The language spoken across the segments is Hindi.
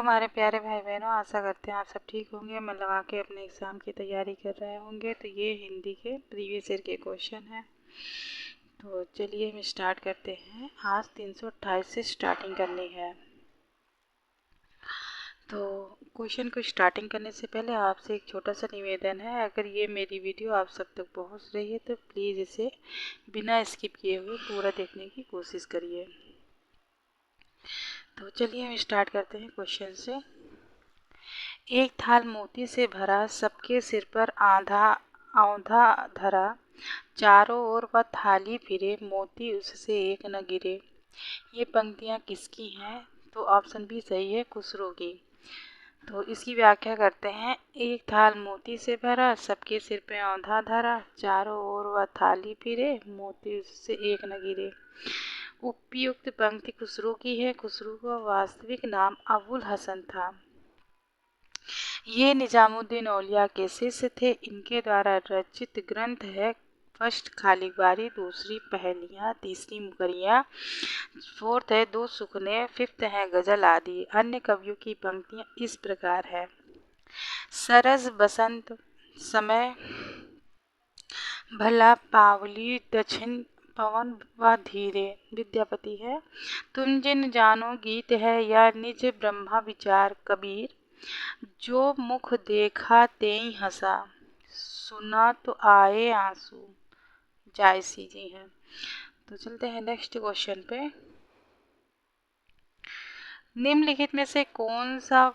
हमारे प्यारे भाई बहनों, आशा करते हैं आप सब ठीक होंगे। मन लगा के अपने एग्ज़ाम की तैयारी कर रहे होंगे। तो ये हिंदी के प्रीवियस ईयर के क्वेश्चन हैं। तो चलिए हम स्टार्ट करते हैं। आज 328 से स्टार्टिंग करनी है। तो क्वेश्चन को स्टार्टिंग करने से पहले आपसे एक छोटा सा निवेदन है। अगर ये मेरी वीडियो आप सब तक पहुंच रही है तो प्लीज़ इसे बिना स्किप किए हुए पूरा देखने की कोशिश करिए। तो चलिए हम स्टार्ट करते हैं क्वेश्चन से। एक थाल मोती से भरा, सबके सिर पर आधा औंधा धरा, चारों ओर वह थाली फिरे, मोती उससे एक न गिरे। ये पंक्तियाँ किसकी हैं? तो ऑप्शन बी सही है, खुसरो की। तो इसकी व्याख्या करते हैं। एक थाल मोती से भरा, सबके सिर पे औंधा धरा, चारों ओर वह थाली फिरे, मोती उससे एक न गिरे। उपयुक्त पंक्ति खुसरो की है। खुसरो का वास्तविक नाम अबुल हसन था। ये निजामुद्दीन औलिया के शिष्य थे। इनके द्वारा रचित ग्रंथ है फर्स्ट खालिक बारी, दूसरी पहेलियाँ, तीसरी मुकरियाँ, फोर्थ है दो सुखने, फिफ्थ है गजल आदि। अन्य कवियों की पंक्तियाँ इस प्रकार है। सरस बसंत समय भला पावली, दक्षिण पवन व धीरे, विद्यापति है। तुम जिन जानो गीत है या निज ब्रह्मा विचार, कबीर। जो मुख देखा तेई हंसा, सुना तो आए आंसू, जायसी जी हैं। तो चलते हैं नेक्स्ट क्वेश्चन पे। निम्नलिखित में से कौन सा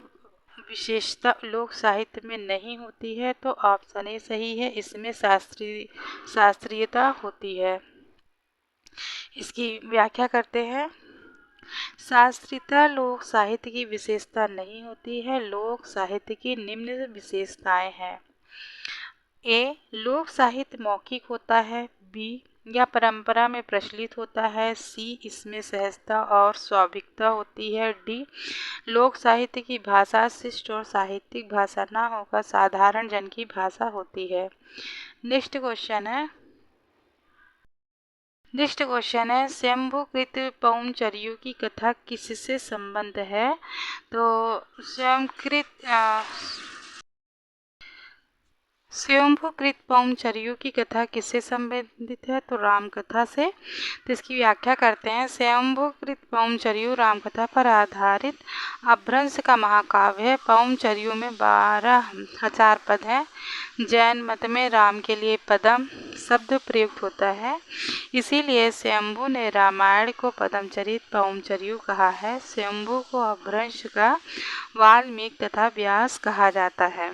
विशेषता लोक साहित्य में नहीं होती है? तो ऑप्शन ए सही है, इसमें शास्त्रीयता होती है। इसकी व्याख्या करते हैं। शास्त्रीयता लोक साहित्य की विशेषता नहीं होती है। लोक साहित्य की निम्न विशेषताएं हैं। ए, लोक साहित्य मौखिक होता है। बी, या परंपरा में प्रचलित होता है। सी, इसमें सहजता और स्वाभाविकता होती है। डी, लोक साहित्य की भाषा शिष्ट और साहित्यिक भाषा ना होकर साधारण जन की भाषा होती है। नेक्स्ट क्वेश्चन है शंभुकृत पौंचर्यों की कथा किससे संबंध है? तो स्वयंभुकृत पौंचर्यों की कथा किससे संबंधित है? तो राम कथा से। तो इसकी व्याख्या करते हैं। स्वयंभुकृत पौंचर्यों राम कथा पर आधारित अपभ्रंश का महाकाव्य है। पौंचर्यों में 12,000 पद हैं। जैन मत में राम के लिए पदम शब्द प्रयुक्त होता है, इसीलिए स्वयंभु ने रामायण को पदमचरित पौंचर्यों कहा है। स्वयंभु को अपभ्रंश का वाल्मीकि तथा व्यास कहा जाता है।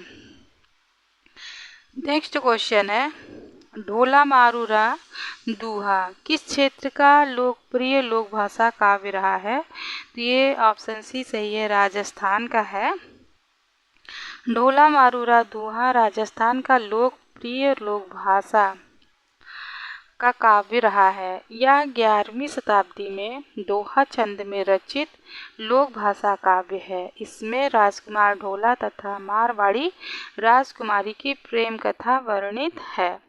नेक्स्ट क्वेश्चन है ढोला मारूरा दूहा किस क्षेत्र का लोकप्रिय लोक भाषा काव्य रहा है? तो ये ऑप्शन सी सही है, राजस्थान का है। ढोला मारूरा दूहा राजस्थान का लोकप्रिय लोक भाषा का काव्य रहा है। यह 11वीं शताब्दी में दोहा छंद में रचित लोक भाषा काव्य है। इसमें राजकुमार ढोला तथा मारवाड़ी राजकुमारी की प्रेम कथा वर्णित है।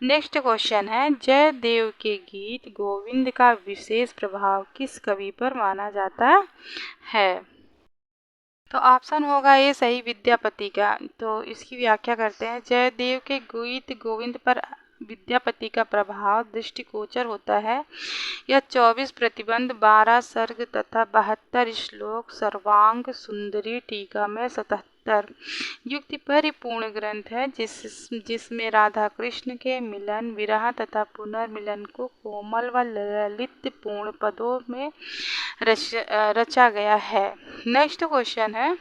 नेक्स्ट क्वेश्चन है जयदेव के गीत गोविंद का विशेष प्रभाव किस कवि पर माना जाता है? तो ऑप्शन होगा ये सही, विद्यापति का। तो इसकी व्याख्या करते हैं। जयदेव के गीत गोविंद पर विद्यापति का प्रभाव दृष्टिगोचर होता है। यह 24 प्रतिबंध, 12 सर्ग तथा 72 श्लोक, सर्वांग सुंदरी टीका में 77 युक्ति परिपूर्ण ग्रंथ है, जिसमें राधा कृष्ण के मिलन, विरह तथा पुनर्मिलन को कोमल व ललित पूर्ण पदों में रचा गया है। नेक्स्ट क्वेश्चन है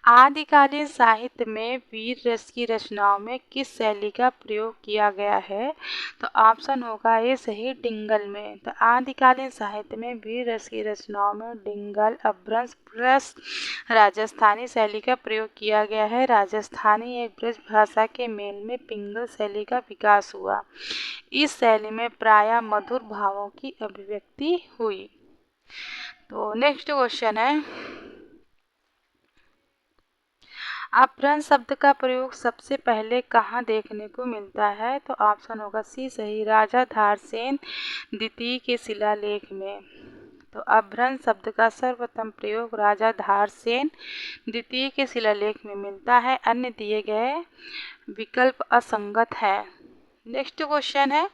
आदिकालीन साहित्य में वीर रस की रचनाओं में किस शैली का प्रयोग किया गया है? तो ऑप्शन होगा ये सही, डिंगल में। तो आदिकालीन साहित्य में वीर रस की रचनाओं में डिंगल, अपभ्रंश प्लस राजस्थानी शैली का प्रयोग किया गया है। राजस्थानी एक ब्रज भाषा के मेल में पिंगल शैली का विकास हुआ। इस शैली में प्रायः मधुर भावों की अभिव्यक्ति हुई। तो नेक्स्ट क्वेश्चन है अपभ्रंश शब्द का प्रयोग सबसे पहले कहाँ देखने को मिलता है? तो ऑप्शन होगा सी सही, राजा धारसेन द्वितीय के शिलालेख में। तो अभ्रंश शब्द का सर्वप्रथम प्रयोग राजा धारसेन द्वितीय के शिलालेख में मिलता है। अन्य दिए गए विकल्प असंगत है। नेक्स्ट क्वेश्चन है,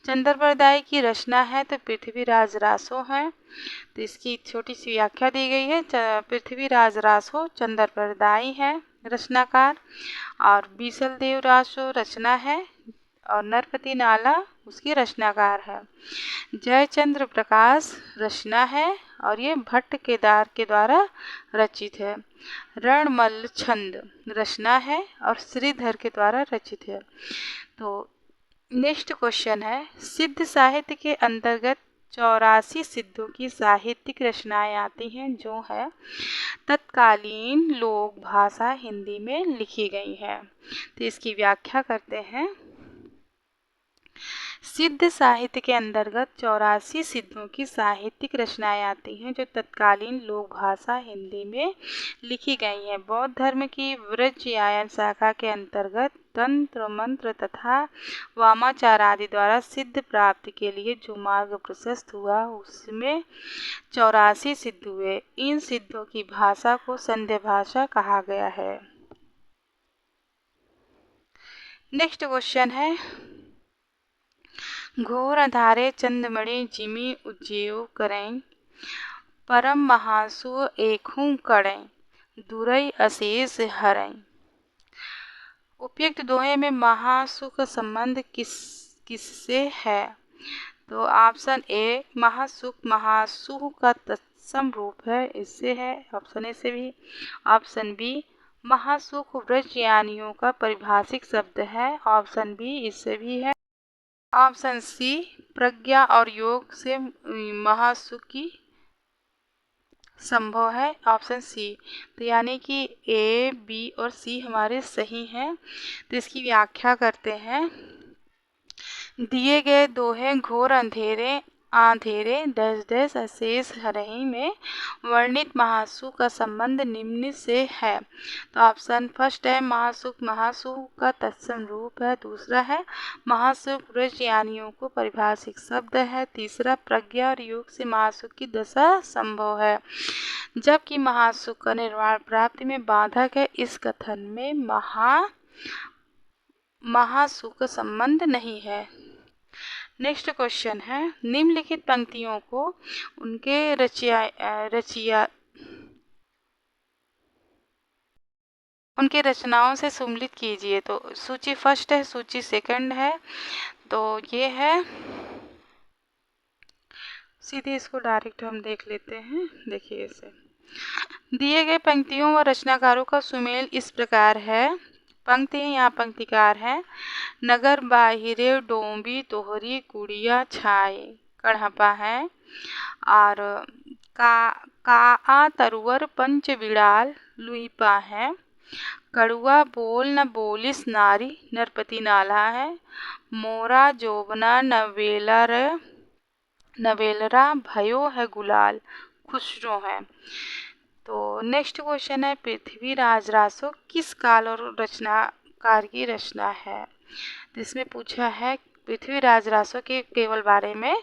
चंद्रप्रदाय की रचना है तो पृथ्वीराज रासो है। तो इसकी छोटी सी व्याख्या दी गई है। पृथ्वीराज रासो चंद्रप्रदायी है रचनाकार, और बीसल देव रासो रचना है, और नरपति नाला उसकी रचनाकार है। जयचंद्र प्रकाश रचना है, और ये भट्ट केदार के द्वारा रचित है। रणमल छंद रचना है, और श्रीधर के द्वारा रचित है। तो नेक्स्ट क्वेश्चन है, सिद्ध साहित्य के अंतर्गत 84 सिद्धों की साहित्यिक रचनाएं आती हैं जो है तत्कालीन लोक भाषा हिंदी में लिखी गई है। तो इसकी व्याख्या करते हैं। सिद्ध साहित्य के अंतर्गत 84 सिद्धों की साहित्यिक रचनाएं आती हैं जो तत्कालीन लोक भाषा हिंदी में लिखी गई हैं। बौद्ध धर्म की वज्रयायन शाखा के अंतर्गत तंत्र मंत्र तथा वामाचार आदि द्वारा सिद्ध प्राप्ति के लिए जो मार्ग प्रशस्त हुआ उसमें 84 सिद्ध हुए। इन सिद्धों की भाषा को संध्या भाषा कहा गया है। नेक्स्ट क्वेश्चन है, घोर अंधारे चंदमणि जिमि उज्जेव करें, परम महासु एकहूँ करें, दुरई अशेष हरें। उपयुक्त दोहे में महासु का संबंध किससे है? तो ऑप्शन ए महासुख महासु का तत्सम रूप है, इससे है। ऑप्शन ए से भी। ऑप्शन बी महासुख व्रजयानियों का परिभाषिक शब्द है। ऑप्शन बी इससे भी है। ऑप्शन सी प्रज्ञा और योग से महासुख की संभव है। Option C. तो यानी कि ए बी और सी हमारे सही हैं। तो इसकी व्याख्या करते हैं। दिए गए दोहे घोर अंधेरे आंधेरे डैश डैश अशेष हरही में वर्णित महासु का संबंध निम्न से है। तो ऑप्शन फर्स्ट है महासुख महासु का तत्सम रूप है। दूसरा है महासुख व्रजयानियों को परिभाषिक शब्द है। तीसरा प्रज्ञा और योग से महासुख की दशा संभव है, जबकि महासुख का निर्वाण प्राप्ति में बाधक है। इस कथन में महासुख का संबंध नहीं है। नेक्स्ट क्वेश्चन है, निम्नलिखित पंक्तियों को उनके रचनाओं से सम्मिलित कीजिए। तो सूची फर्स्ट है, सूची सेकंड है। तो ये है, सीधे इसको डायरेक्ट हम देख लेते हैं। देखिए इसे, दिए गए पंक्तियों व रचनाकारों का सुमेल इस प्रकार है। पंक्ति यहाँ पंक्तिकार है। नगर बाहिरे डोंबी तोहरी कुड़िया छाए कढ़पा है, और का तरुवर पंच बिड़ाल लुईपा है, कड़ुआ बोल न बोलिस नारी नरपति नाला है, मोरा जोबना नवेलरा भयो है गुलाल खुशरो है। तो नेक्स्ट क्वेश्चन है, पृथ्वीराज रासो किस काल और रचनाकार की रचना है? जिसमें पूछा है पृथ्वीराज रासो के केवल बारे में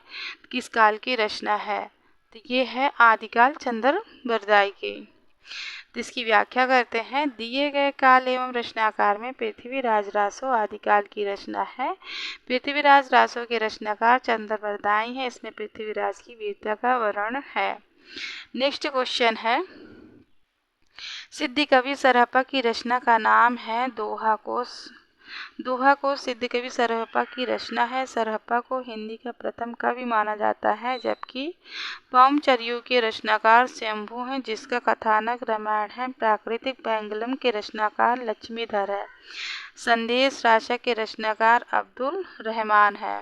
किस काल की रचना है। तो ये है आदिकाल चंद्रप्रदाय की। तो इसकी व्याख्या करते हैं। दिए गए काल एवं रचनाकार में पृथ्वीराज रासो आदिकाल की रचना है। पृथ्वीराज रासो के रचनाकार चंद्रप्रदाय है। इसमें पृथ्वीराज की वीरता का वर्णन है। नेक्स्ट क्वेश्चन है, सिद्धि कवि सरहप्पा की रचना का नाम है दोहा कोश। दोहा कोश सिद्धि कवि सरहप्पा की रचना है। सरहप्पा को हिंदी का प्रथम कवि माना जाता है, जबकि पौमचरियों के रचनाकार शंभु हैं, जिसका कथानक रामायण है। प्राकृतिक बैंगलम के रचनाकार लक्ष्मीधर है। संदेश राशा के रचनाकार अब्दुल रहमान है।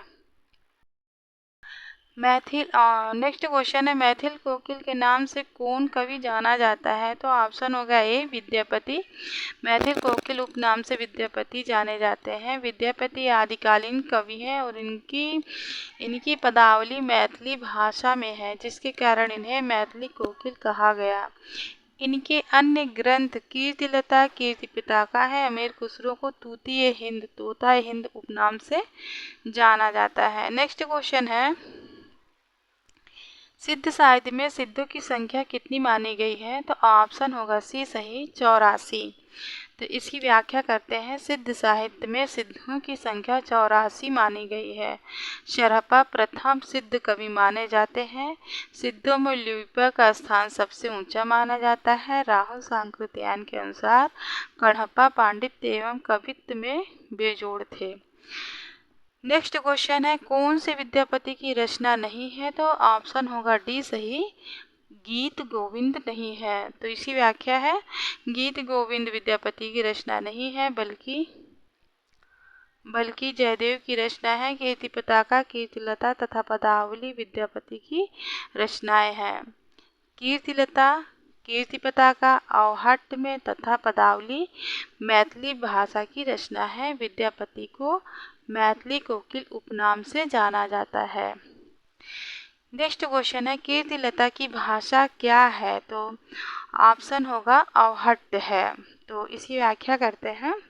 मैथिल नेक्स्ट क्वेश्चन है, मैथिल कोकिल के नाम से कौन कवि जाना जाता है? तो ऑप्शन होगा ए विद्यापति। मैथिल कोकिल उपनाम से विद्यापति जाने जाते हैं। विद्यापति आदिकालीन कवि हैं और इनकी पदावली मैथिली भाषा में है, जिसके कारण इन्हें मैथिली कोकिल कहा गया। इनके अन्य ग्रंथ कीर्तिलता कीर्ति पिताका है। अमीर खुसरो को तूतीय हिंद तोता हिंद उपनाम से जाना जाता है। नेक्स्ट क्वेश्चन है, सिद्ध साहित्य में सिद्धों की संख्या कितनी मानी गई है? तो ऑप्शन होगा सी सही 84। तो इसकी व्याख्या करते हैं। सिद्ध साहित्य में सिद्धों की संख्या 84 मानी गई है। शरहप्पा प्रथम सिद्ध कवि माने जाते हैं। सिद्धों में लिप्या का स्थान सबसे ऊंचा माना जाता है। राहुल सांकृत्यायन के अनुसार कण्हप्पा पांडित्य एवं कवित्व में बेजोड़ थे। नेक्स्ट क्वेश्चन है, कौन से विद्यापति की रचना नहीं है? तो ऑप्शन होगा डी सही, गीत गोविंद नहीं है। तो इसी व्याख्या है, गीत गोविंद विद्यापति की रचना नहीं है, बल्कि जयदेव की रचना है। कीर्ति पताका, कीर्तिलता तथा पदावली विद्यापति की रचनाएं हैं। कीर्तिलता, कीर्ति पताका अवहट्ट में तथा पदावली मैथिली भाषा की रचना है। विद्यापति को मैथिली कोकिल उपनाम से जाना जाता है। नेक्स्ट क्वेश्चन है, कीर्तिलता की भाषा क्या है? तो ऑप्शन होगा अवहट्ट है। तो इसकी व्याख्या करते हैं।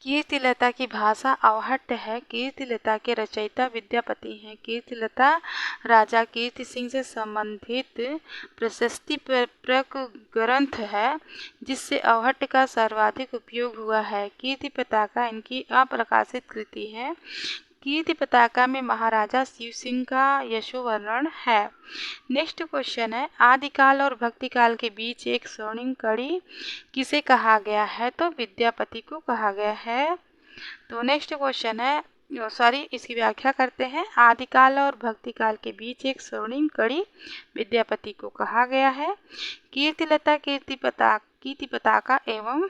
कीर्तिलता की भाषा अवहट्ट है। कीर्तिलता के रचयिता विद्यापति हैं। कीर्तिलता राजा कीर्ति सिंह से संबंधित प्रशस्तिप्रक ग्रंथ है, जिससे अवहट्ट का सर्वाधिक उपयोग हुआ है। कीर्ति पताका इनकी अप्रकाशित कृति है। कीर्ति पताका में महाराजा शिव सिंह का यशोवर्णन है। नेक्स्ट क्वेश्चन है, आदिकाल और भक्तिकाल के बीच एक स्वर्णिम कड़ी किसे कहा गया है? तो विद्यापति को कहा गया है। तो नेक्स्ट क्वेश्चन है, इसकी व्याख्या करते हैं। आदिकाल और भक्तिकाल के बीच एक स्वर्णिम कड़ी विद्यापति को कहा गया है। कीर्तिलता, कीर्ति पताका एवं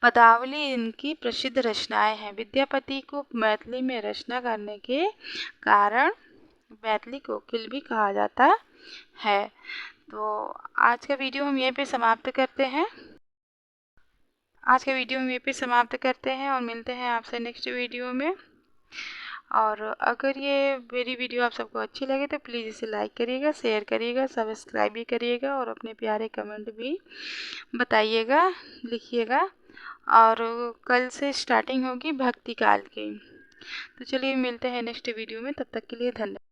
पदावली इनकी प्रसिद्ध रचनाएं हैं। विद्यापति को मैथिली में रचना करने के कारण मैथिली कोकिल भी कहा जाता है। तो आज का वीडियो हम यहीं पे समाप्त करते हैं। और मिलते हैं आपसे नेक्स्ट वीडियो में। और अगर ये मेरी वीडियो आप सबको अच्छी लगे तो प्लीज़ इसे लाइक करिएगा, शेयर करिएगा, सब्सक्राइब भी करिएगा और अपने प्यारे कमेंट भी बताइएगा, लिखिएगा। और कल से स्टार्टिंग होगी भक्ति काल की। तो चलिए मिलते हैं नेक्स्ट वीडियो में, तब तक के लिए धन्यवाद।